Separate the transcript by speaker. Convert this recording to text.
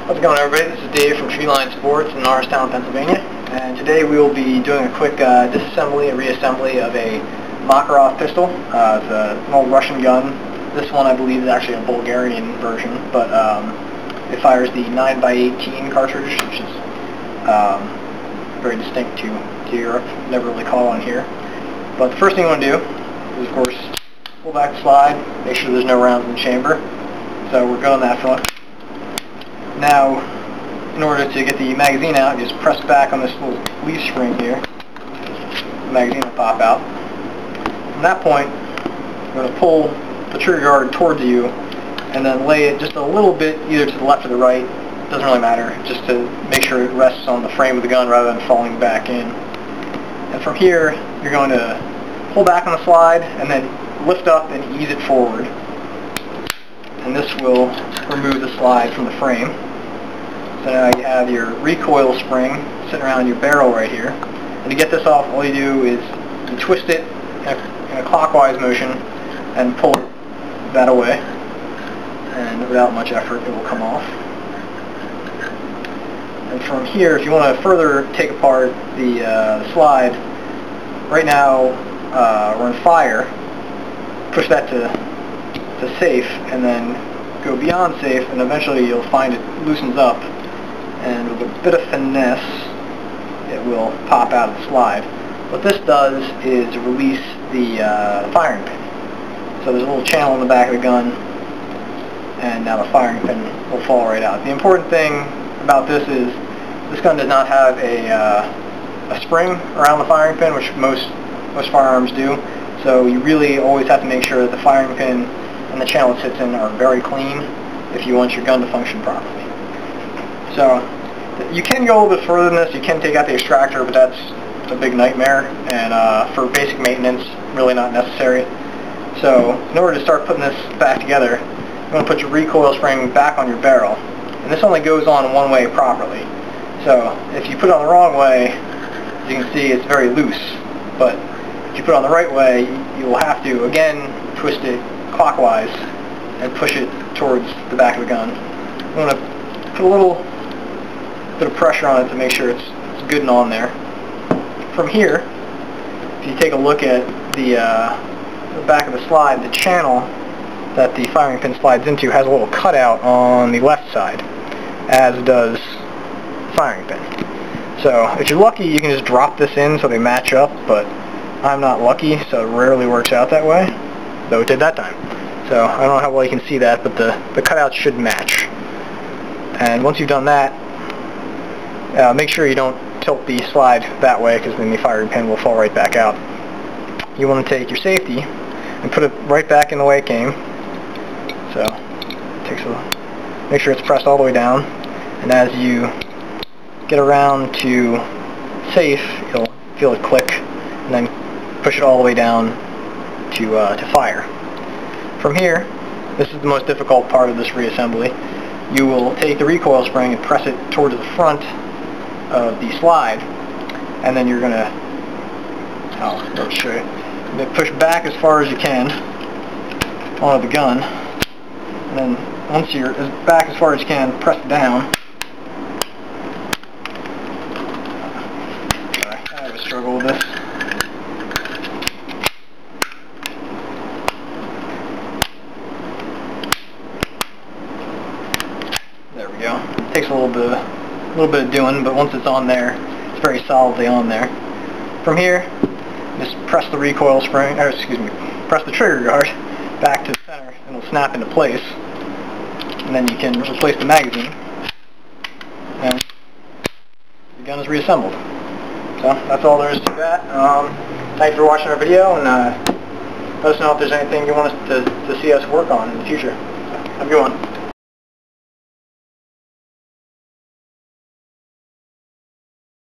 Speaker 1: How's it going, everybody? This is Dave from Teeline Sports in Norristown, Pennsylvania, and today we will be doing a quick disassembly and reassembly of a Makarov pistol. It's an old Russian gun. This one, I believe, is actually a Bulgarian version, but it fires the 9x18 cartridge, which is very distinct to Europe. Never really caught on here. But the first thing you want to do is, of course, pull back the slide, make sure there's no rounds in the chamber. So we're good on that front. Now, in order to get the magazine out, you just press back on this little leaf spring here. The magazine will pop out. From that point, you're going to pull the trigger guard towards you and then lay it just a little bit either to the left or the right. It doesn't really matter, just to make sure it rests on the frame of the gun rather than falling back in. And from here, you're going to pull back on the slide and then lift up and ease it forward. And this will remove the slide from the frame. So now you have your recoil spring sitting around your barrel right here. And to get this off, all you do is you twist it in a clockwise motion and pull that away. And without much effort, it will come off. And from here, if you want to further take apart the slide, right now we're in fire. Push that to safe, and then go beyond safe, and eventually you'll find it loosens up, and with a bit of finesse it will pop out of the slide. What this does is release the firing pin. So there's a little channel in the back of the gun, and now the firing pin will fall right out. The important thing about this is this gun does not have a spring around the firing pin, which most firearms do. So you really always have to make sure that the firing pin and the channel it sits in are very clean if you want your gun to function properly. So you can go a little bit further than this. You can take out the extractor, but that's a big nightmare, and for basic maintenance, really not necessary. So in order to start putting this back together, you want to put your recoil spring back on your barrel. And this only goes on one way properly. So if you put it on the wrong way, as you can see, it's very loose. But if you put it on the right way, you will have to, again, twist it clockwise and push it towards the back of the gun. You want to put a little bit of pressure on it to make sure it's good and on there. From here, if you take a look at the back of the slide, the channel that the firing pin slides into has a little cutout on the left side, as does the firing pin. So if you're lucky, you can just drop this in so they match up, but I'm not lucky, so it rarely works out that way, though it did that time. So I don't know how well you can see that, but the cutouts should match. And once you've done that, make sure you don't tilt the slide that way, because then the firing pin will fall right back out. You want to take your safety and put it right back in the way it came. So make sure it's pressed all the way down, and as you get around to safe, you'll feel it click, and then push it all the way down to fire. From here, this is the most difficult part of this reassembly. You will take the recoil spring and press it towards the front of the slide, and then you're going to, I'll show you, then push back as far as you can onto the gun, and then once you're back as far as you can, press it down. Sorry, I have a struggle with this. There we go. It takes a little bit of doing, but once it's on there, it's very solidly on there. From here, just press the recoil spring, or excuse me, press the trigger guard back to the center, and it'll snap into place. And then you can replace the magazine, and the gun is reassembled. So that's all there is to that. Thanks for watching our video, and let us know if there's anything you want us to see us work on in the future. Have a good one.